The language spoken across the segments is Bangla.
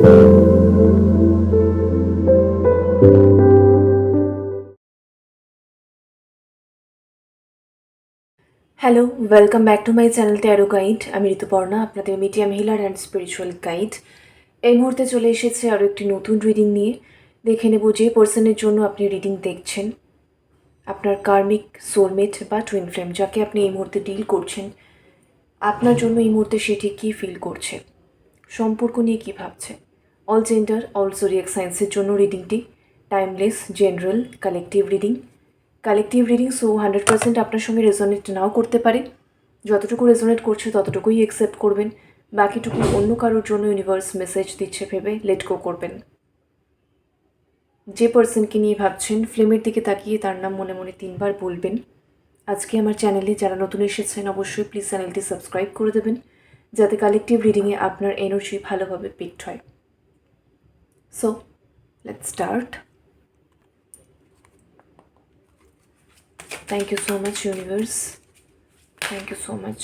Hello, welcome back to my channel tarot guide. আমি ঋতুপর্ণা, আপনাদের medium healer and spiritual guide. এই মুহূর্তে চলে এসেছে আরও একটি নতুন রিডিং নিয়ে। দেখে নেব যে পার্সনের জন্য আপনি রিডিং দেখছেন, আপনার কার্মিক, সোলমেট বা টুইন ফ্লেম, যাকে আপনি এই মুহূর্তে ডিল করছেন, আপনার জন্য এই মুহূর্তে সে ঠিক কী ফিল করছে, সম্পর্ক নিয়ে কী ভাবছে। অল জেন্ডার, অল জোডিয়াক সায়েন্সের জন্য রিডিংটি timeless, general, collective reading. So 100% আপনার সঙ্গে রেজোনেট নাও করতে পারে। যতটুকু রেজোনেট করছে ততটুকুই অ্যাকসেপ্ট করবেন, বাকিটুকু অন্য কারোর জন্য ইউনিভার্স মেসেজ দিচ্ছে ভেবে লেট গো করবেন। যে পার্সনকে নিয়ে ভাবছেন, ফ্লেমের দিকে তাকিয়ে তার নাম মনে মনে 3 বার বলবেন। আজকে আমার চ্যানেলে যারা নতুন এসেছেন অবশ্যই প্লিজ চ্যানেলটি সাবস্ক্রাইব করে দেবেন, যাতে কালেকটিভ রিডিংয়ে আপনার এনার্জি ভালোভাবে পিকড হয়। So let's start. Thank you so much universe, thank you so much.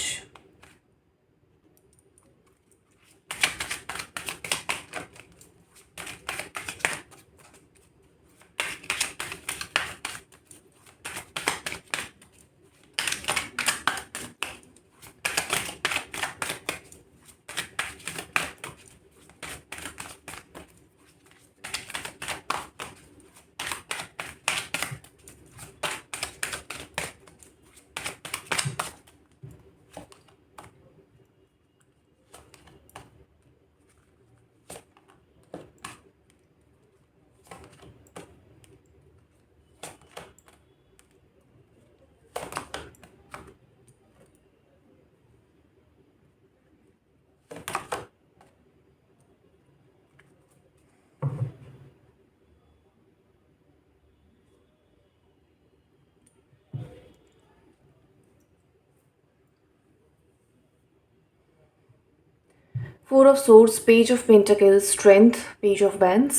Four of Swords, Page of Pentacles, Strength, Page of Wands,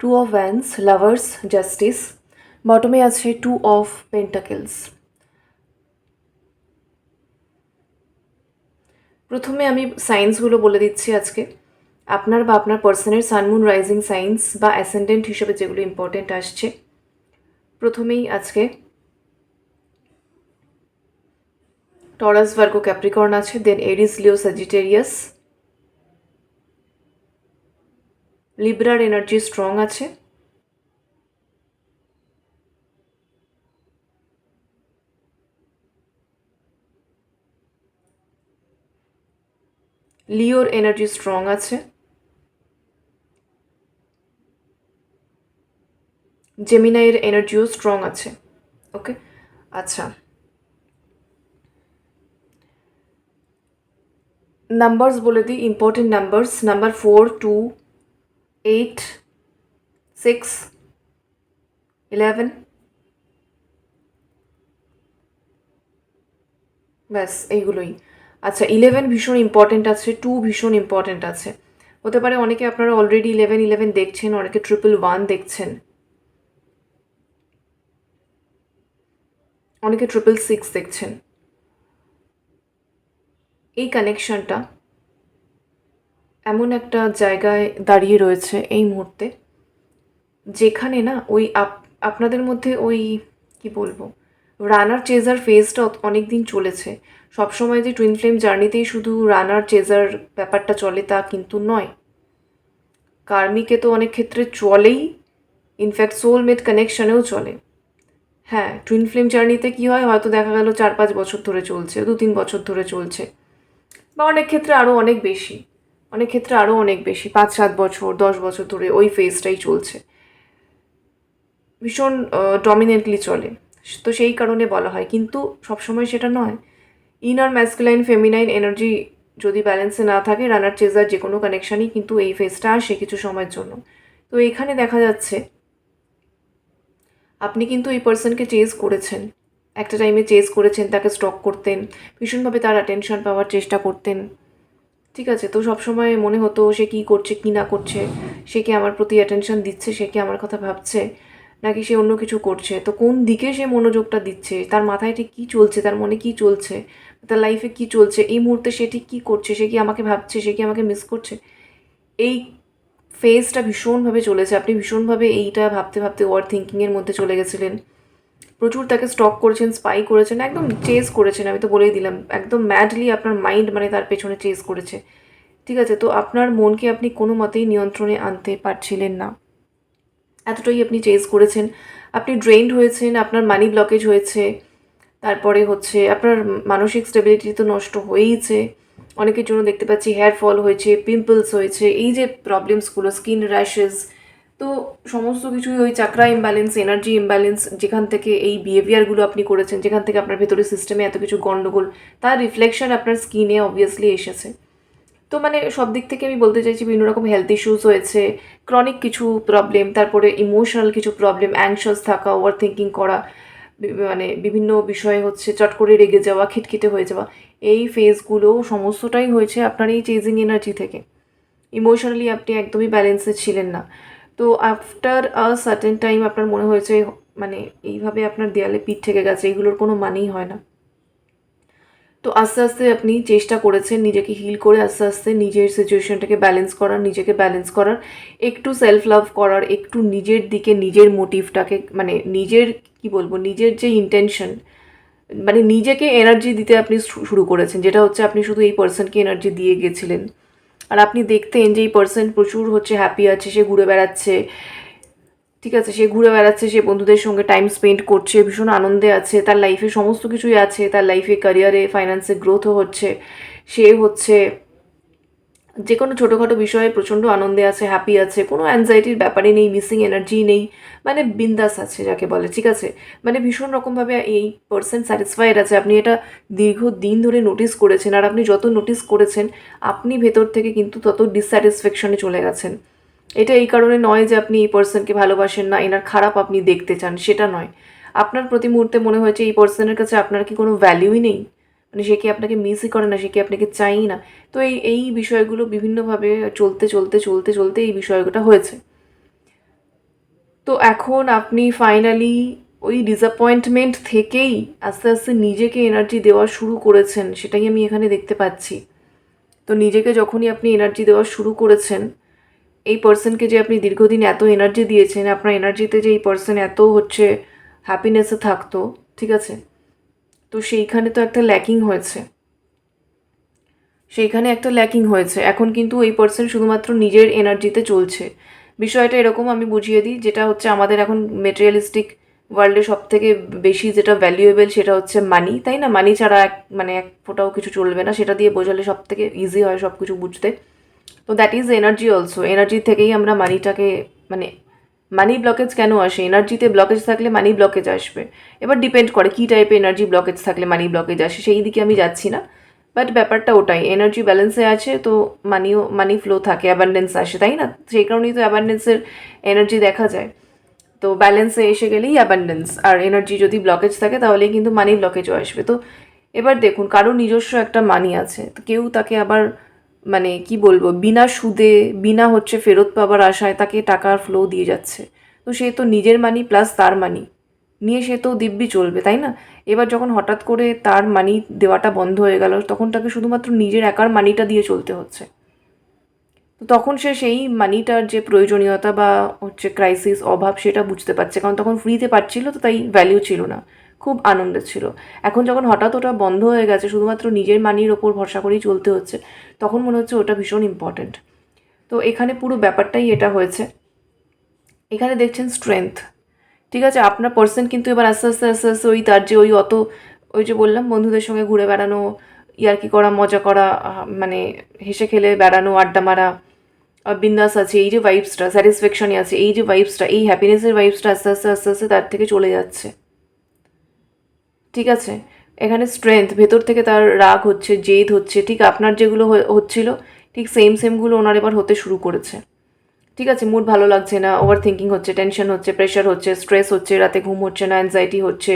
Two of Wands, Lovers, Justice, বটমে আছে Two of Pentacles। প্রথমে আমি সাইন্সগুলো বলে দিচ্ছি আজকে। আপনার বা আপনার পার্সনের সান মুন রাইজিং সাইন্স বা অ্যাসেন্ডেন্ট হিসেবে যেগুলো ইম্পর্টেন্ট আসছে, প্রথমেই আজকে টরাস, ভার্গো, ক্যাপ্রিকর্ন আছে, দেন এরিস, লিও, স্যাজিটেরিয়াস, লিব্রার এনার্জি স্ট্রং আছে, লিওর এনার্জি স্ট্রং আছে, জেমিনাইয়ের এনার্জিও স্ট্রং আছে। ওকে, আচ্ছা, নাম্বারস বলে দিই, ইম্পর্টেন্ট নাম্বারস। নাম্বার 4, 2, 8, 6, 11, ব্যাস এইগুলোই। আচ্ছা, 11 ভীষণ ইম্পর্টেন্ট আছে, 2 ভীষণ ইম্পর্টেন্ট আছে। হতে পারে অনেকে আপনারা অলরেডি 11 দেখছেন, অনেকে 111 দেখছেন, অনেকে 666 দেখছেন। এই কানেকশনটা এমন একটা জায়গায় দাঁড়িয়ে রয়েছে এই মুহূর্তে, যেখানে না ওই আপনাদের মধ্যে ওই কি বলবো, রানার চেজার ফেজটা অনেক দিন চলেছে। সবসময় যে টুইন ফ্লেম জার্নিতেই শুধু রানার চেজার ব্যাপারটা চলে তা কিন্তু নয়, কার্মিকে তো অনেক ক্ষেত্রে চলেই, ইনফ্যাক্ট সোলমেট কানেকশনেও চলে। হ্যাঁ, টুইন ফ্লেম জার্নিতে কী হয়, হয়তো দেখা গেল 4-5 বছর ধরে চলছে, 2-3 বছর ধরে চলছে, বা অনেক ক্ষেত্রে আরও অনেক বেশি, 5-7 বছর, 10 বছর ধরে ওই ফেজটাই চলছে, ভীষণ ডমিনেন্টলি চলে। তো সেই কারণে বলা হয়, কিন্তু সবসময় সেটা নয়। ইনার ম্যাসকুলাইন ফেমিনাইন এনার্জি যদি ব্যালেন্সে না থাকে, রানার চেজার যে কোনো কানেকশানই কিন্তু এই ফেজটা আসে কিছু সময়ের জন্য। তো এখানে দেখা যাচ্ছে আপনি কিন্তু এই পার্সনকে চেজ করেছেন, একটা টাইমে চেজ করেছেন, তাকে স্টক করতেন, ভীষণভাবে তার অ্যাটেনশন পাওয়ার চেষ্টা করতেন, ঠিক আছে। তো সবসময় মনে হতো সে কী করছে কী না করছে, সে কি আমার প্রতি অ্যাটেনশন দিচ্ছে, সে কি আমার কথা ভাবছে, নাকি সে অন্য কিছু করছে। তো কোন দিকে সে মনোযোগটা দিচ্ছে, তার মাথায় ঠিক কী চলছে, তার মনে কী চলছে, তার লাইফে কী চলছে, এই মুহূর্তে সে ঠিক কী করছে, সে কি আমাকে ভাবছে, সে কি আমাকে মিস করছে, এই ফেজটা ভীষণভাবে চলেছে, আপনি ভীষণভাবে এইটা ভাবতে ভাবতে ওভার থিঙ্কিংয়ের মধ্যে চলে গেছিলেন, প্রচুর তাকে স্টক করেছেন, স্পাই করেছেন, একদম চেস করেছেন, আমি তো বলেই দিলাম একদম ম্যাডলি আপনার মাইন্ড মানে তার পেছনে চেস করেছে। ঠিক আছে, তো আপনার মনকে আপনি কোনো মতেই নিয়ন্ত্রণে আনতে পারছিলেন না, এতটাই আপনি চেস করেছেন, আপনি ড্রেইনড হয়েছেন, আপনার মানি ব্লকেজ হয়েছে, তারপরে হচ্ছে আপনার মানসিক স্টেবিলিটি তো নষ্ট হয়েইছে, অনেকের জন্য দেখতে পাচ্ছি হেয়ার ফল হয়েছে, পিম্পলস হয়েছে, এই যে প্রবলেমসগুলো, স্কিন র্যাশেস, তো সমস্ত কিছুই ওই চাকরা ইমব্যালেন্স, এনার্জি ইমব্যালেন্স, যেখান থেকে এই বিহেভিয়ারগুলো আপনি করেছেন, যেখান থেকে আপনার ভেতরের সিস্টেমে এত কিছু গণ্ডগোল, তার রিফ্লেকশন আপনার স্কিনে অবভিয়াসলি এসেছে। তো মানে সব দিক থেকে আমি বলতে চাইছি বিভিন্ন রকম হেলথ ইস্যুস হয়েছে, ক্রনিক কিছু প্রবলেম, তারপরে ইমোশনাল কিছু প্রবলেম, অ্যাংশাস থাকা, ওভার থিঙ্কিং করা, মানে বিভিন্ন বিষয়ে হচ্ছে চট করে রেগে যাওয়া, খিটখিটে হয়ে যাওয়া, এই ফেজগুলো সমস্তটাই হয়েছে আপনার এই চেজিং এনার্জি থেকে। ইমোশনালি আপনি একদমই ব্যালেন্সে ছিলেন না। তো আফটার আ সার্টেন টাইম আপনার মনে হয়েছে মানে এইভাবে আপনার দেয়ালে পিঠ থেকে গেছে, এগুলোর কোনো মানেই হয় না। তো আস্তে আস্তে আপনি চেষ্টা করেছেন নিজেকে হিল করে আস্তে আস্তে নিজের সিচুয়েশনটাকে ব্যালেন্স করার, নিজেকে ব্যালেন্স করার, একটু সেলফ লাভ করার, একটু নিজের দিকে নিজের মোটিভটাকে মানে নিজের কি বলবো নিজের যে ইন্টেনশন মানে নিজেকে এনার্জি দিতে আপনি শুরু করেছেন, যেটা হচ্ছে আপনি শুধু এই পার্সনকে এনার্জি দিয়ে গেছিলেন। আর আপনি দেখতেন যে এই পার্সন প্রচুর হচ্ছে হ্যাপি আছে, সে ঘুরে বেড়াচ্ছে, ঠিক আছে, সে ঘুরে বেড়াচ্ছে, সে বন্ধুদের সঙ্গে টাইম স্পেন্ড করছে, ভীষণ আনন্দে আছে, তার লাইফে সমস্ত কিছুই আছে, তার লাইফে ক্যারিয়ারে ফাইন্যান্সে গ্রোথও হচ্ছে, সে হচ্ছে যে কোনো ছোটোখাটো বিষয়ে প্রচণ্ড আনন্দে আছে, হ্যাপি আছে, কোনো অ্যাংজাইটির ব্যাপারই নেই, মিসিং এনার্জি নেই, মানে বিন্দাস আছে যাকে বলে। ঠিক আছে, মানে ভীষণ রকমভাবে এই পার্সন স্যাটিসফাইড আছে, আপনি এটা দীর্ঘদিন ধরে নোটিস করেছেন, আর আপনি যত নোটিস করেছেন আপনি ভেতর থেকে কিন্তু তত ডিসস্যাটিসফ্যাকশনে চলে গেছেন। এটা এই কারণে নয় যে আপনি এই পার্সনকে ভালোবাসেন না, এনার খারাপ আপনি দেখতে চান, সেটা নয়। আপনার প্রতি মুহূর্তে মনে হয়েছে এই পার্সনের কাছে আপনার কি কোনো ভ্যালিউই নেই, মানে সে কি আপনাকে মিসই করে না, সে কি আপনাকে চাই না। তো এই বিষয়গুলো বিভিন্নভাবে চলতে চলতে চলতে চলতে এই বিষয়টা হয়েছে। তো এখন আপনি ফাইনালি ওই ডিসঅ্যাপয়েন্টমেন্ট থেকেই আস্তে আস্তে নিজেকে এনার্জি দেওয়া শুরু করেছেন, সেটাই আমি এখানে দেখতে পাচ্ছি। তো নিজেকে যখনই আপনি এনার্জি দেওয়া শুরু করেছেন, এই পার্সনকে যে আপনি দীর্ঘদিন এত এনার্জি দিয়েছেন, আপনার এনার্জিতে যে এই পার্সন এত হচ্ছে হ্যাপিনেসে থাকতো, ঠিক আছে, তো সেইখানে তো একটা ল্যাকিং হয়েছে, এখন কিন্তু এই পার্সন শুধুমাত্র নিজের এনার্জিতে চলছে। বিষয়টা এরকম আমি বুঝিয়ে দিই, যেটা হচ্ছে আমাদের এখন মেটেরিয়ালিস্টিক ওয়ার্ল্ডে সব থেকে বেশি যেটা ভ্যালুয়েবল সেটা হচ্ছে মানি, তাই না? মানি ছাড়া এক ফোঁটাও কিছু চলবে না, সেটা দিয়ে বোঝালে সব থেকে ইজি হয় সব কিছু বুঝতে। তো that is energy also, energy থেকেই আমরা মানিটাকে মানে মানি ব্লকেজ কেন আসে, এনার্জিতে ব্লকেজ থাকলে মানি ব্লকেজ আসবে। এবার ডিপেন্ড করে কী টাইপের এনার্জি ব্লকেজ থাকলে মানি ব্লকেজ আসে, সেই দিকে আমি যাচ্ছি না, বাট ব্যাপারটা ওটাই, এনার্জি ব্যালেন্সে আছে তো মানি ফ্লো থাকে, অ্যাবান্ডেন্স আসে, তাই না? সেই কারণেই তো অ্যাবান্ডেন্সের এনার্জি দেখা যায়। তো ব্যালেন্সে এসে গেলেই অ্যাবান্ডেন্স, আর এনার্জি যদি ব্লকেজ থাকে তাহলেই কিন্তু মানি ব্লকেজও আসবে। তো এবার দেখুন, কারোর নিজস্ব একটা মানি আছে, তো কেউ তাকে আবার মানে কি বলবো বিনা সুদে বিনা হচ্ছে ফেরত পাবার আশায় তাকে টাকার ফ্লো দিয়ে যাচ্ছে। তো সে তো নিজের মানি প্লাস তার মানি নিয়ে সে তো দিব্যি চলবে, তাই না? এবার যখন হঠাৎ করে তার মানি দেওয়াটা বন্ধ হয়ে গেল, তখন তাকে শুধুমাত্র নিজের একার মানিটা দিয়ে চলতে হচ্ছে। তো তখন সে সেই মানিটার যে প্রয়োজনীয়তা বা হচ্ছে ক্রাইসিস, অভাব, সেটা বুঝতে পারছে, কারণ তখন ফ্রিতে পাচ্ছিল তো তাই ভ্যালিউ ছিল না, খুব আনন্দের ছিল। এখন যখন হঠাৎ ওটা বন্ধ হয়ে গেছে, শুধুমাত্র নিজের মানির ওপর ভরসা করেই চলতে হচ্ছে, তখন মনে হচ্ছে ওটা ভীষণ ইম্পর্ট্যান্ট। তো এখানে পুরো ব্যাপারটাই এটা হয়েছে। এখানে দেখছেন স্ট্রেংথ, ঠিক আছে, আপনার পার্সন কিন্তু এবার আস্তে আস্তে আস্তে আস্তে ওই তার যে ওই যে বললাম বন্ধুদের সঙ্গে ঘুরে বেড়ানো, ইয়ার্কি করা, মজা করা, মানে হেসে খেলে বেড়ানো, আড্ডা মারা, বিন্দাস আছে, এই যে ভাইবসটা, স্যাটিসফ্যাকশনই আছে, এই যে ভাইবসটা, এই হ্যাপিনেসের ভাইবসটা আস্তে আস্তে আস্তে আস্তে তার থেকে চলে যাচ্ছে। ঠিক আছে, এখানে স্ট্রেংথ, ভেতর থেকে তার রাগ হচ্ছে, জেদ হচ্ছে, ঠিক আপনার যেগুলো হচ্ছিল ঠিক সেমগুলো ওনার এবার হতে শুরু করেছে। ঠিক আছে, মুড ভালো লাগছে না, ওভার থিঙ্কিং হচ্ছে, টেনশন হচ্ছে, প্রেশার হচ্ছে, স্ট্রেস হচ্ছে, রাতে ঘুম হচ্ছে না, অ্যাংজাইটি হচ্ছে,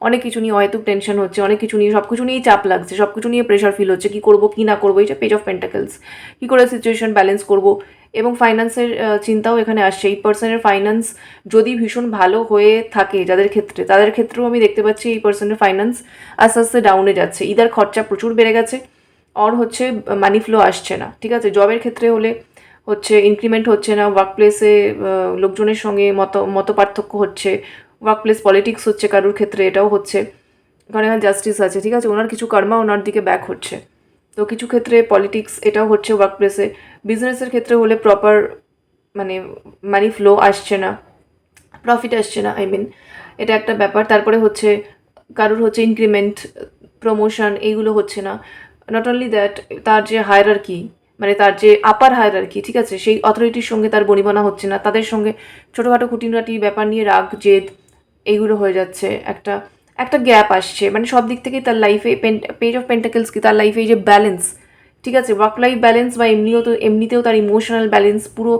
অনেক কিছু নিয়ে অহেতুক টেনশন হচ্ছে, অনেক কিছু নিয়ে সব কিছু নিয়েই চাপ লাগছে, সব কিছু নিয়ে প্রেশার ফিল হচ্ছে, কী করবো কী না করবো, এই যে পেজ অফ পেন্টাকেলস, কী করে সিচুয়েশন ব্যালেন্স করবো। এবং ফাইন্যান্সের চিন্তাও এখানে আসছে, এই পার্সনের ফাইন্যান্স যদি ভীষণ ভালো হয়ে থাকে যাদের ক্ষেত্রে, তাদের ক্ষেত্রেও আমি দেখতে পাচ্ছি এই পার্সনের ফাইন্যান্স আস্তে আস্তে ডাউনে যাচ্ছে, ইদার খরচা প্রচুর বেড়ে গেছে, আর হচ্ছে মানি ফ্লো আসছে না। ঠিক আছে, জবের ক্ষেত্রে হলে হচ্ছে ইনক্রিমেন্ট হচ্ছে না, ওয়ার্ক প্লেসে লোকজনের সঙ্গে মত পার্থক্য হচ্ছে, ওয়ার্ক প্লেস পলিটিক্স হচ্ছে কারোর ক্ষেত্রে, এটাও হচ্ছে, কারণ এখানে জাস্টিস আছে, ঠিক আছে, ওনার কিছু কর্মা ওনার দিকে ব্যাক হচ্ছে। তো কিছু ক্ষেত্রে পলিটিক্স এটাও হচ্ছে ওয়ার্ক প্লেসে। বিজনেসের ক্ষেত্রে হলে প্রপার মানে মানি ফ্লো আসছে না, প্রফিট আসছে না, এটা একটা ব্যাপার। তারপরে হচ্ছে কারোর হচ্ছে ইনক্রিমেন্ট, প্রমোশন, এইগুলো হচ্ছে না। নট অনলি দ্যাট, তার যে হায়ারার্কি, মানে তার যে আপার হায়ারার্কি, ঠিক আছে, সেই অথরিটির সঙ্গে তার বনিবনা হচ্ছে না, তাদের সঙ্গে ছোটোখাটো খুঁটিনাটি ব্যাপার নিয়ে রাগ জেদ এইগুলো হয়ে যাচ্ছে, একটা একটা গ্যাপ আসছে, মানে সব দিক থেকেই তার লাইফে পেজ অফ পেন্টাকেলস কি, তার লাইফে এই যে ব্যালেন্স, ঠিক আছে, ওয়ার্ক লাইফ ব্যালেন্স বা এমনিতেও তার ইমোশনাল ব্যালেন্স, পুরো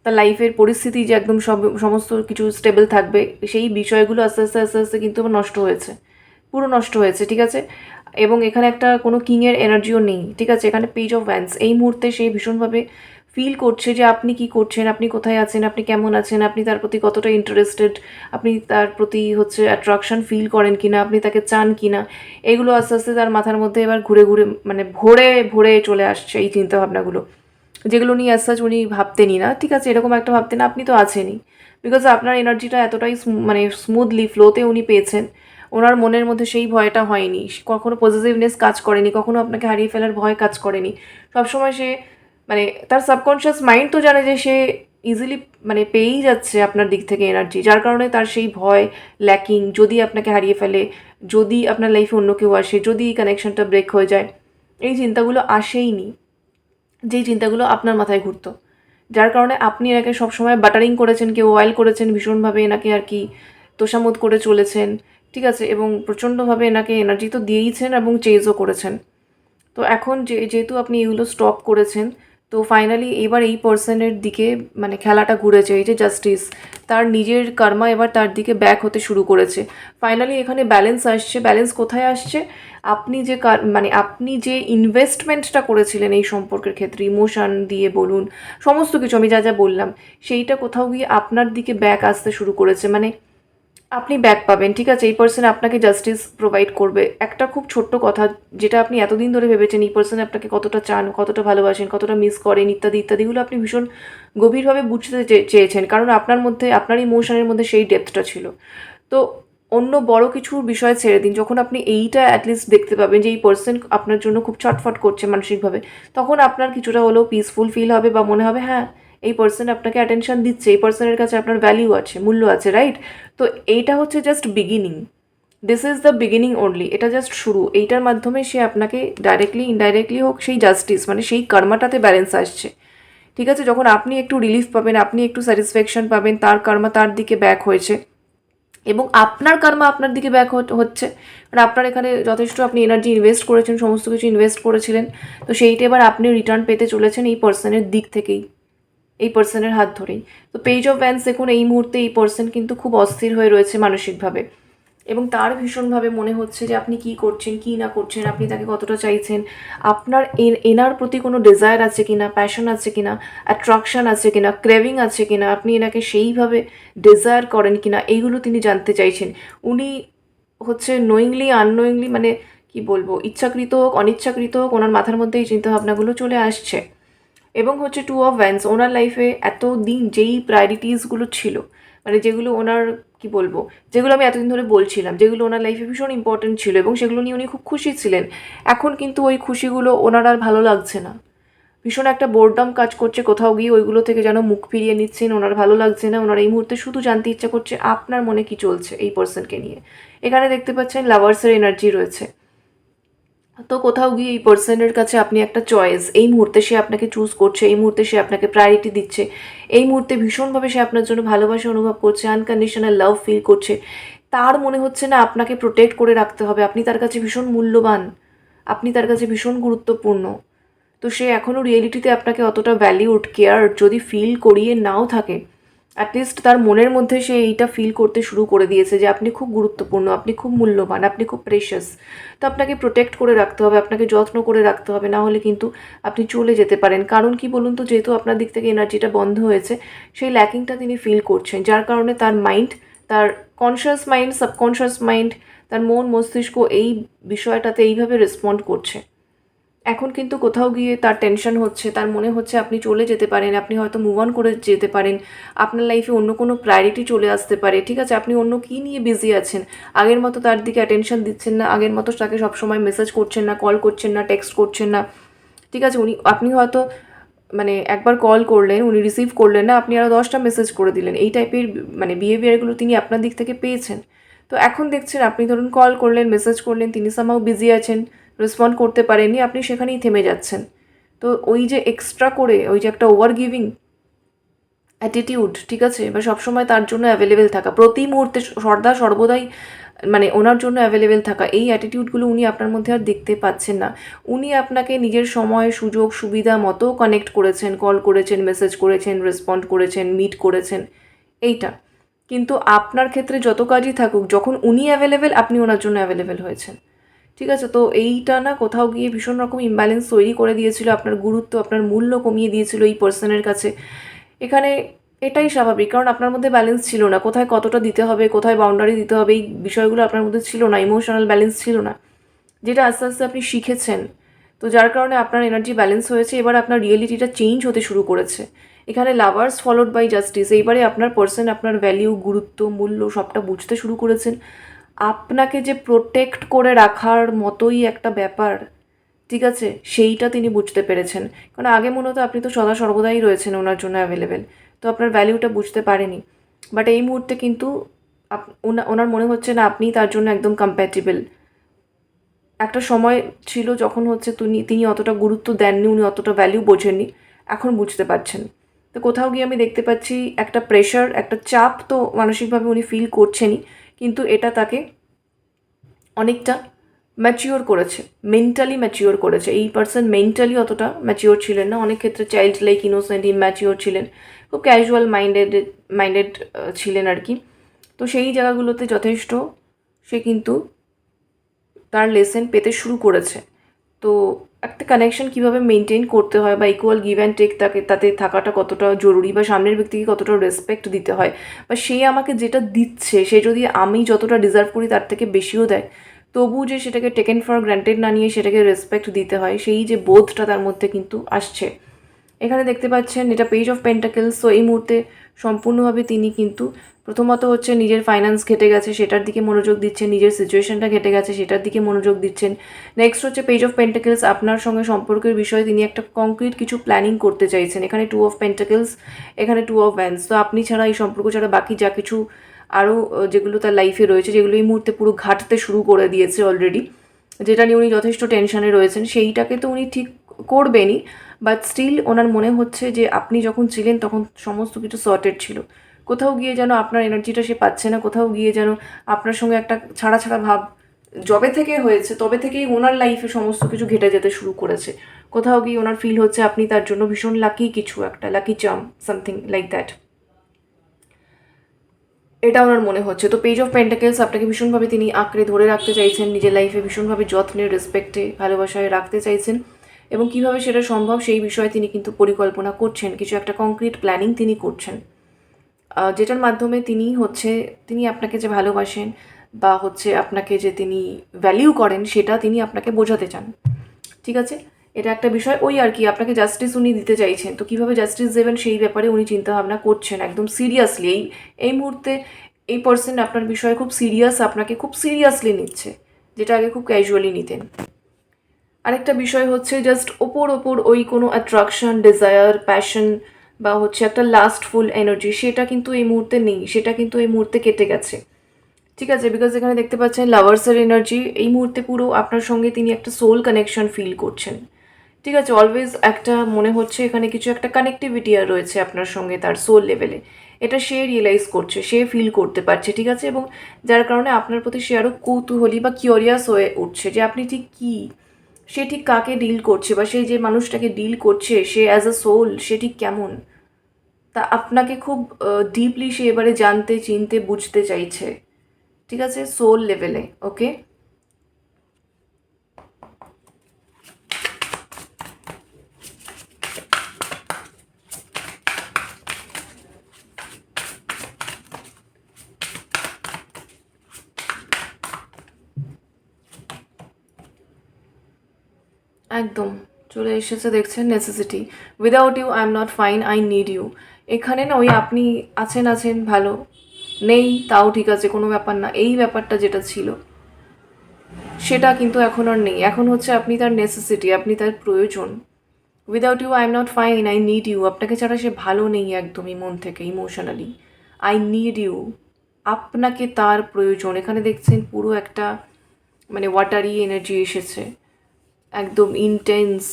তার লাইফের পরিস্থিতি যে একদম সমস্ত কিছু স্টেবল থাকবে, সেই বিষয়গুলো আস্তে আস্তে আস্তে আস্তে কিন্তু আমার নষ্ট হয়েছে, পুরো নষ্ট হয়েছে, ঠিক আছে। এবং এখানে একটা কোনো কিংয়ের এনার্জিও নেই, ঠিক আছে, এখানে পেজ অফ ভ্যান্স। এই মুহূর্তে সে ভীষণভাবে ফিল করছে যে আপনি কি করছেন, আপনি কোথায় আছেন, আপনি কেমন আছেন, আপনি তার প্রতি কতটা ইন্টারেস্টেড, আপনি তার প্রতি হচ্ছে অ্যাট্রাকশন ফিল করেন কিনা, আপনি তাকে চান কিনা, এগুলো আস্তে আস্তে তার মাথার মধ্যে এবার ঘুরে ঘুরে মানে ভরে ভরে চলে আসছে এই চিন্তাভাবনাগুলো, যেগুলো নিয়ে অ্যাজ সাচ উনি ভাবতেনই না, ঠিক আছে, এরকম একটা ভাবতেন, আপনি তো আছেনই, বিকজ আপনার এনার্জিটা এতটাই মানে স্মুথলি ফ্লোতে উনি পেয়েছেন, ওনার মনের মধ্যে সেই ভয়টা হয়নি, কখনো পজিটিভনেস কাজ করেনি, কখনো আপনাকে হারিয়ে ফেলার ভয় কাজ করেনি। সবসময় সে মানে তার সাবকনশিয়াস মাইন্ড তো জানে যে সে ইজিলি মানে পেয়েই যাচ্ছে আপনার দিক থেকে এনার্জি, যার কারণে তার সেই ভয় ল্যাকিং, যদি আপনাকে হারিয়ে ফেলে, যদি আপনার লাইফে অন্য কেউ আসে, যদি এই কানেকশনটা ব্রেক হয়ে যায়, এই চিন্তাগুলো আসেইনি, যেই চিন্তাগুলো আপনার মাথায় ঘুরতো, যার কারণে আপনি এনাকে সবসময় বাটারিং করেছেন, কেউ অয়েল করেছেন ভীষণভাবে, এনাকে আর কি তোষামোদ করে চলেছেন, ঠিক আছে, এবং প্রচণ্ডভাবে এনাকে এনার্জি তো দিয়েইছেন এবং চেজও করেছেন। তো এখন যেহেতু আপনি এগুলো স্টপ করেছেন, তো ফাইনালি এবার এই পার্সনের দিকে মানে খেলাটা ঘুরেছে, এই যে জাস্টিস, তার নিজের কর্মা এবার তার দিকে ব্যাক হতে শুরু করেছে। ফাইনালি এখানে ব্যালেন্স আসছে। ব্যালেন্স কোথায় আসছে? আপনি যে মানে আপনি যে ইনভেস্টমেন্টটা করেছিলেন এই সম্পর্কের ক্ষেত্রে, ইমোশন দিয়ে বলুন, সমস্ত কিছু আমি যা যা বললাম, সেইটা কোথাও গিয়ে আপনার দিকে ব্যাক আসতে শুরু করেছে, মানে আপনি ব্যাক পাবেন, ঠিক আছে, এই পার্সন আপনাকে জাস্টিস প্রোভাইড করবে। একটা খুব ছোট্ট কথা, যেটা আপনি এতদিন ধরে ভেবেছেন এই পার্সন আপনাকে কতটা চান, কতটা ভালোবাসেন, কতটা মিস করেন, ইত্যাদি ইত্যাদিগুলো আপনি ভীষণ গভীরভাবে বুঝতে চেয়েছেন, কারণ আপনার মধ্যে, আপনার ইমোশনের মধ্যে সেই ডেপথটা ছিল। তো অন্য বড় কিছুর বিষয় ছেড়ে দিন, যখন আপনি এইটা অ্যাটলিস্ট দেখতে পাবেন যে এই পার্সন আপনার জন্য খুব ছটফট করছে মানসিকভাবে, তখন আপনার কিছুটা হলেও পিসফুল ফিল হবে, বা মনে হবে হ্যাঁ, এই পার্সন আপনাকে অ্যাটেনশন দিচ্ছে, এই পার্সনের কাছে আপনার ভ্যালিউ আছে, মূল্য আছে, রাইট? তো এইটা হচ্ছে just beginning, this is the beginning only, এটা জাস্ট শুরু। এইটার মাধ্যমে সে আপনাকে ডাইরেক্টলি ইনডাইরেক্টলি হোক সেই জাস্টিস মানে সেই কর্মাটাতে ব্যালেন্স আসছে, ঠিক আছে, যখন আপনি একটু রিলিফ পাবেন, আপনি একটু স্যাটিসফ্যাকশন পাবেন, তার কর্মা তার দিকে ব্যাক হয়েছে, এবং আপনার কর্মা আপনার দিকে ব্যাক হচ্ছে, মানে আপনার এখানে যথেষ্ট আপনি এনার্জি ইনভেস্ট করেছেন, সমস্ত কিছু ইনভেস্ট করেছিলেন, তো সেইটা এবার আপনি রিটার্ন পেতে চলেছেন এই পার্সনের দিক থেকেই, এই পার্সনের হাত ধরেই। তো পেজ অফ ভ্যান্স দেখুন, এই মুহূর্তে এই পার্সন কিন্তু খুব অস্থির হয়ে রয়েছে মানসিকভাবে, এবং তার ভীষণভাবে মনে হচ্ছে যে আপনি কি করছেন কি না করছেন, আপনি তাকে কতটা চাইছেন, আপনার এনার প্রতি কোনো ডিজায়ার আছে কিনা, প্যাশন আছে কিনা, অ্যাট্রাকশন আছে কিনা, ক্রেভিং আছে কিনা, আপনি এনাকে সেইভাবে ডিজায়ার করেন কিনা, এইগুলো তিনি জানতে চাইছেন। উনি হচ্ছে নোয়িংলি আননোয়িংলি, মানে কি বলবো, ইচ্ছাকৃত হোক অনিচ্ছাকৃত হোক, ওনার মাথার মধ্যে এই চিন্তাভাবনাগুলো চলে আসছে। এবং হচ্ছে টু অফ ভ্যান্স, ওনার লাইফে এতদিন যেই প্রায়োরিটিসগুলো ছিল, মানে যেগুলো ওনার কি বলবো, যেগুলো আমি এতদিন ধরে বলছিলাম, যেগুলো ওনার লাইফে ভীষণ ইম্পর্টেন্ট ছিল এবং সেগুলো নিয়ে উনি খুব খুশি ছিলেন, এখন কিন্তু ওই খুশিগুলো ওনার আর ভালো লাগছে না, ভীষণ একটা বোরডম কাজ করছে, কোথাও গিয়ে ওইগুলো থেকে যেন মুখ ফিরিয়ে নিচ্ছেন, ওনার ভালো লাগছে না, ওনার এই মুহূর্তে শুধু জানতে ইচ্ছা করছে আপনার মনে কি চলছে এই পার্সনকে নিয়ে। এখানে দেখতে পাচ্ছেন লাভার্সের এনার্জি রয়েছে, তো কোথাও গিয়ে এই পার্সনের কাছে আপনি একটা চয়েস, এই মুহূর্তে সে আপনাকে চুজ করছে, এই মুহূর্তে সে আপনাকে প্রায়োরিটি দিচ্ছে, এই মুহূর্তে ভীষণভাবে সে আপনার জন্য ভালোবাসা অনুভব করছে, আনকন্ডিশনাল লাভ ফিল করছে, তার মনে হচ্ছে না আপনাকে প্রোটেক্ট করে রাখতে হবে, আপনি তার কাছে ভীষণ মূল্যবান, আপনি তার কাছে ভীষণ গুরুত্বপূর্ণ। তো সে এখনও রিয়েলিটিতে আপনাকে অতটা ভ্যালিউড কেয়ার যদি ফিল করিয়ে নাও থাকে, অ্যাটলিস্ট তার মনের মধ্যে সে এইটা ফিল করতে শুরু করে দিয়েছে যে আপনি খুব গুরুত্বপূর্ণ, আপনি খুব মূল্যবান, আপনি খুব প্রেশাস। তো আপনাকে প্রোটেক্ট করে রাখতে হবে, আপনাকে যত্ন করে রাখতে হবে, না হলে কিন্তু আপনি চলে যেতে পারেন। কারণ কি বলুন তো, যেহেতু আপনার দিক থেকে এনার্জিটা বন্ধ হয়েছে, সেই ল্যাকিংটা তিনি ফিল করছেন, যার কারণে তার মাইন্ড, তার কনসিয়াস মাইন্ড, সাবকনসিয়াস মাইন্ড, তার মন মস্তিষ্ক এই বিষয়টাতে এইভাবে রেসপন্ড করছে। এখন কিন্তু কোথাও গিয়ে তার টেনশন হচ্ছে, তার মনে হচ্ছে আপনি চলে যেতে পারেন, আপনি হয়তো মুভ অন করে যেতে পারেন, আপনার লাইফে অন্য কোনো প্রায়োরিটি চলে আসতে পারে, ঠিক আছে? আপনি অন্য কী নিয়ে বিজি আছেন, আগের মতো তার দিকে অ্যাটেনশন দিচ্ছেন না, আগের মতো তাকে সবসময় মেসেজ করছেন না, কল করছেন না, টেক্সট করছেন না, ঠিক আছে? আপনি হয়তো মানে একবার কল করলেন, উনি রিসিভ করলেন না, আপনি আরও 10টা মেসেজ করে দিলেন, এই টাইপের মানে বিহেভিয়ারগুলো তিনি আপনার দিক থেকে পেয়েছেন। তো এখন দেখছেন আপনি ধরুন কল করলেন, মেসেজ করলেন, তিনি সামহাউ বিজি আছেন, রেসপন্ড করতে পারেননি, আপনি সেখানেই থেমে যাচ্ছেন। তো ওই যে এক্সট্রা করে ওই যে একটা ওভার গিভিং অ্যাটিটিউড, ঠিক আছে, বা সবসময় তার জন্য অ্যাভেলেবেল থাকা, প্রতি মুহূর্তে সর্বদাই মানে ওনার জন্য অ্যাভেলেবেল থাকা, এই অ্যাটিটিউডগুলো উনি আপনার মধ্যে আর দেখতে পাচ্ছেন না। উনি আপনাকে নিজের সময় সুযোগ সুবিধা মতো কানেক্ট করেছেন, কল করেছেন, মেসেজ করেছেন, রেসপন্ড করেছেন, মিট করেছেন, এইটা। কিন্তু আপনার ক্ষেত্রে যত কাজই থাকুক, যখন উনি অ্যাভেলেবেল আপনি ওনার জন্য অ্যাভেলেবেল হয়েছেন, ঠিক আছে? তো এইটা না কোথাও গিয়ে ভীষণ রকম ইমব্যালেন্স তৈরি করে দিয়েছিল, আপনার গুরুত্ব, আপনার মূল্য কমিয়ে দিয়েছিল এই পার্সনের কাছে। এখানে এটাই স্বাভাবিক, কারণ আপনার মধ্যে ব্যালেন্স ছিল না, কোথায় কতটা দিতে হবে, কোথায় বাউন্ডারি দিতে হবে, এই বিষয়গুলো আপনার মধ্যে ছিল না, ইমোশনাল ব্যালেন্স ছিল না, যেটা আস্তে আস্তে আপনি শিখেছেন। তো যার কারণে আপনার এনার্জি ব্যালেন্স হয়েছে, এবার আপনার রিয়েলিটিটা চেঞ্জ হতে শুরু করেছে। এখানে লাভার্স ফলোড বাই জাস্টিস, এইবারে আপনার পার্সন আপনার ভ্যালিউ, গুরুত্ব, মূল্য সবটা বুঝতে শুরু করেছেন। আপনাকে যে প্রোটেক্ট করে রাখার মতোই একটা ব্যাপার, ঠিক আছে, সেইটা তিনি বুঝতে পেরেছেন। কারণ আগে মূলত আপনি তো সদা সর্বদাই রয়েছেন ওনার জন্য অ্যাভেলেবেল, তো আপনার ভ্যালিউটা বুঝতে পারেনি। বাট এই মুহূর্তে কিন্তু ওনার মনে হচ্ছে না আপনি তার জন্য একদম কম্প্যাটেবল। একটা সময় ছিল যখন হচ্ছে তিনি অতটা গুরুত্ব দেননি, উনি অতটা ভ্যালিউ বোঝেননি, এখন বুঝতে পারছেন। তো কোথাও গিয়ে আমি দেখতে পাচ্ছি একটা প্রেশার, একটা চাপ তো মানসিকভাবে উনি ফিল করছেনই, কিন্তু এটা তাকে অনেকটা ম্যাচিওর করেছে, মেন্টালি ম্যাচিওর করেছে। এই পার্সন মেন্টালি অতটা ম্যাচিওর ছিলেন না, অনেক ক্ষেত্রে চাইল্ড লাইক, ইনোসেন্ট, ইম্যাচিওর ছিলেন, খুব ক্যাজুয়াল মাইন্ডেড ছিলেন আর কি। তো সেই জায়গাগুলোতে যথেষ্ট সে কিন্তু তার লেসেন পেতে শুরু করেছে। তো একটা কানেকশন কীভাবে মেনটেন করতে হয়, বা ইকুয়াল গিভ অ্যান্ড টেক তাতে থাকাটা কতটা জরুরি, বা সামনের ব্যক্তিকে কতটা রেসপেক্ট দিতে হয়, বা সে আমাকে যেটা দিচ্ছে সে যদি আমি যতটা ডিজার্ভ করি তার থেকে বেশিও দেয়, তবু যে সেটাকে টেকেন ফর গ্র্যান্টেড না নিয়ে সেটাকে রেসপেক্ট দিতে হয়, সেই যে বোধটা তার মধ্যে কিন্তু আসছে। এখানে দেখতে পাচ্ছেন এটা পেজ অফ পেন্টাকেলস। তো এই মুহূর্তে সম্পূর্ণভাবে তিনি কিন্তু প্রথমত হচ্ছে নিজের ফাইন্যান্স ঘেটে গেছে সেটার দিকে মনোযোগ দিচ্ছেন, নিজের সিচুয়েশনটা ঘেটে গেছে সেটার দিকে মনোযোগ দিচ্ছেন। নেক্সট হচ্ছে পেজ অফ পেন্টাকেলস, আপনার সঙ্গে সম্পর্কের বিষয়ে তিনি একটা কংক্রিট কিছু প্ল্যানিং করতে চাইছেন। এখানে 2 অফ পেন্টাকেলস, এখানে 2 অফ ওয়ান্স। তো আপনি ছাড়া, এই সম্পর্ক ছাড়া বাকি যা কিছু আরও যেগুলো তার লাইফে রয়েছে, যেগুলো এই মুহূর্তে পুরো ঘাটতে শুরু করে দিয়েছে অলরেডি, যেটা নিয়ে উনি যথেষ্ট টেনশনে রয়েছেন, সেইটাকে তো উনি ঠিক করবেনই। বাট স্টিল ওনার মনে হচ্ছে যে আপনি যখন ছিলেন তখন সমস্ত কিছু সর্টেড ছিল, কোথাও গিয়ে যেন আপনার এনার্জিটা সে পাচ্ছে না, কোথাও গিয়ে যেন আপনার সঙ্গে একটা ছাড়া ছাড়া ভাব যবে থেকে হয়েছে তবে থেকেই ওনার লাইফে সমস্ত কিছু ঘেটে যেতে শুরু করেছে। কোথাও গিয়ে ওনার ফিল হচ্ছে আপনি তার জন্য ভীষণ লাকি কিছু একটা, lucky charm, something like that, এটা ওনার মনে হচ্ছে। তো পেজ অফ পেন্টাকেলস আপনাকে ভীষণভাবে তিনি আঁকড়ে ধরে রাখতে চাইছেন, নিজের লাইফে ভীষণভাবে যত্নে, রেসপেক্টে, ভালোবাসায় রাখতে চাইছেন, এবং কিভাবে সেটা সম্ভব সেই বিষয়ে তিনি কিন্তু পরিকল্পনা করছেন, কিছু একটা কংক্রিট প্ল্যানিং তিনি করছেন, যেটার মাধ্যমে তিনি আপনাকে যে ভালোবাসেন, বা হচ্ছে আপনাকে যে তিনি ভ্যালিউ করেন, সেটা তিনি আপনাকে বোঝাতে চান, ঠিক আছে? এটা একটা বিষয়, ওই আর কি, আপনাকে জাস্টিস উনি দিতে চাইছেন। তো কীভাবে জাস্টিস দেবেন সেই ব্যাপারে উনি চিন্তাভাবনা করছেন একদম সিরিয়াসলি। এই মুহূর্তে এই পার্সন আপনার বিষয়ে খুব সিরিয়াস, আপনাকে খুব সিরিয়াসলি নিচ্ছে, যেটা আগে খুব ক্যাজুয়ালি নিতেন। আরেকটা বিষয় হচ্ছে জাস্ট ওপর ওই কোনো অ্যাট্রাকশন, ডিজায়ার, প্যাশন, বা হচ্ছে একটা লাস্টফুল এনার্জি, সেটা কিন্তু এই মুহূর্তে নেই, সেটা কিন্তু এই মুহূর্তে কেটে গেছে, ঠিক আছে? বিকজ এখানে দেখতে পাচ্ছেন লাভার্সের এনার্জি, এই মুহূর্তে পুরো আপনার সঙ্গে তিনি একটা সোল কানেকশন ফিল করছেন, ঠিক আছে? অলওয়েজ একটা মনে হচ্ছে এখানে কিছু একটা কানেক্টিভিটি আর রয়েছে আপনার সঙ্গে তার সোল লেভেলে, এটা সে রিয়েলাইজ করছে, সে ফিল করতে পারছে, ঠিক আছে? এবং যার কারণে আপনার প্রতি সে আরও কৌতূহলী বা কিউরিয়াস হয়ে উঠছে যে আপনি ঠিক কী, সে ঠিক কাকে ডিল করছে, বা সেই যে মানুষটাকে ডিল করছে সে অ্যাজ আ সোল সে ঠিক কেমন, তা আপনাকে খুব ডিপলি সে এবারে জানতে, চিনতে, বুঝতে চাইছে, ঠিক আছে? সোল লেভেলে, ওকে? একদম চলে এসেছে, দেখছেন necessity. Without you I am not fine, I need you. এখানে না ওই আপনি আছেন ভালো, নেই তাও ঠিক আছে, কোনো ব্যাপার না, এই ব্যাপারটা যেটা ছিল সেটা কিন্তু এখন আর নেই। এখন হচ্ছে আপনি তার নেসেসিটি, আপনি তার প্রয়োজন। Without you I am not fine, I need you. আপনাকে ছাড়া সে ভালো নেই একদমই, মন থেকে ইমোশনালি। আই নিড ইউ, আপনাকে তার প্রয়োজন। এখানে দেখছেন পুরো একটা মানে ওয়াটারি এনার্জি এসেছে, একদম ইন্টেন্স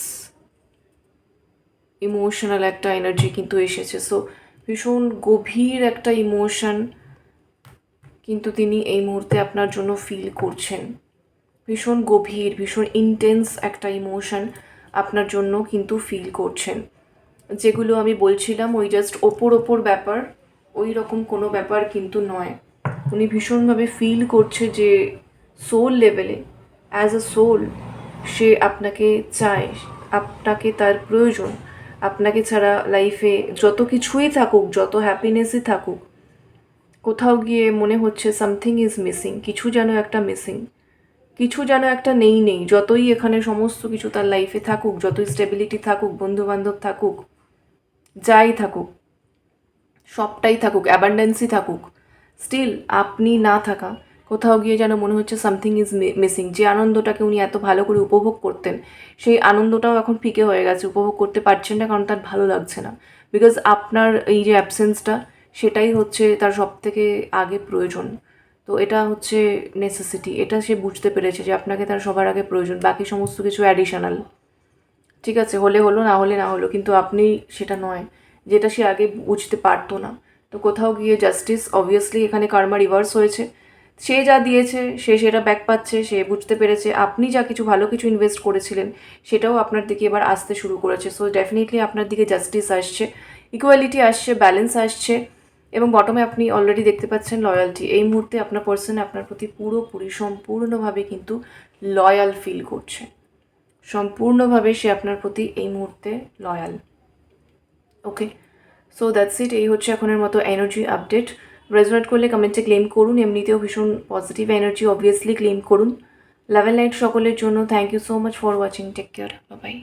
ইমোশনাল একটা এনার্জি কিন্তু এসেছে। সো ভীষণ গভীর একটা ইমোশন কিন্তু তিনি এই মুহূর্তে আপনার জন্য ফিল করছেন। ভীষণ গভীর, ভীষণ ইন্টেন্স একটা ইমোশন আপনার জন্য কিন্তু ফিল করছেন। যেগুলো আমি বলছিলাম ওই জাস্ট ওপর ব্যাপার, ওই রকম কোনো ব্যাপার কিন্তু নয়। উনি ভীষণভাবে ফিল করছে যে সোল লেভেলে, অ্যাজ আ সোল সে আপনাকে চায়, আপনাকে তার প্রয়োজন। আপনাকে ছাড়া লাইফে যত কিছুই থাকুক, যত হ্যাপিনেসই থাকুক, কোথাও গিয়ে মনে হচ্ছে সামথিং ইজ মিসিং, কিছু যেন একটা মিসিং, কিছু যেন একটা নেই। যতই এখানে সমস্ত কিছু তার লাইফে থাকুক, যতই স্টেবিলিটি থাকুক, বন্ধুবান্ধব থাকুক, যাই থাকুক, সবটাই থাকুক, অ্যাবান্ডেন্সই থাকুক, স্টিল আপনি না থাকা, কোথাও গিয়ে যেন মনে হচ্ছে সামথিং ইজ মিসিং। যে আনন্দটাকে উনি এত ভালো করে উপভোগ করতেন, সেই আনন্দটাও এখন ফিকে হয়ে গেছে, উপভোগ করতে পারছেন না, কারণ তার ভালো লাগছে না। বিকজ আপনার এই যে অ্যাবসেন্সটা, সেটাই হচ্ছে তার সব থেকে আগে প্রয়োজন। তো এটা হচ্ছে নেসেসিটি, এটা সে বুঝতে পেরেছে যে আপনাকে তার সবার আগে প্রয়োজন, বাকি সমস্ত কিছু অ্যাডিশনাল। ঠিক আছে, হলে হলো, না হলে না হলো, কিন্তু আপনি সেটা নয়, যেটা সে আগে বুঝতে পারতো না। তো কোথাও গিয়ে জাস্টিস, অবভিয়াসলি এখানে কার্মা রিভার্স হয়েছে। সে যা দিয়েছে সে সেটা ব্যাক পাচ্ছে, সে বুঝতে পেরেছে আপনি যা কিছু ভালো কিছু ইনভেস্ট করেছিলেন সেটাও আপনার দিকে এবার আসতে শুরু করেছে। সো ডেফিনেটলি আপনার দিকে জাস্টিস আসছে, ইকুয়ালিটি আসছে, ব্যালেন্স আসছে, এবং বটমে আপনি অলরেডি দেখতে পাচ্ছেন লয়্যালটি। এই মুহূর্তে আপনার পার্সন আপনার প্রতি পুরোপুরি সম্পূর্ণভাবে কিন্তু লয়াল ফিল করছে, সম্পূর্ণভাবে সে আপনার প্রতি এই মুহূর্তে loyal. Okay, so that's it. এই হচ্ছে এখনের মতো এনার্জি আপডেট। রেজোনেট করলে কমেন্টে ক্লেম করুন, এমনিতেও ভীষণ পজিটিভ এনার্জি অবভিয়াসলি ক্লেম করুন। লাভ এন্ড লাইট সকলের জন্য। Thank you so much for watching, take care, bye by.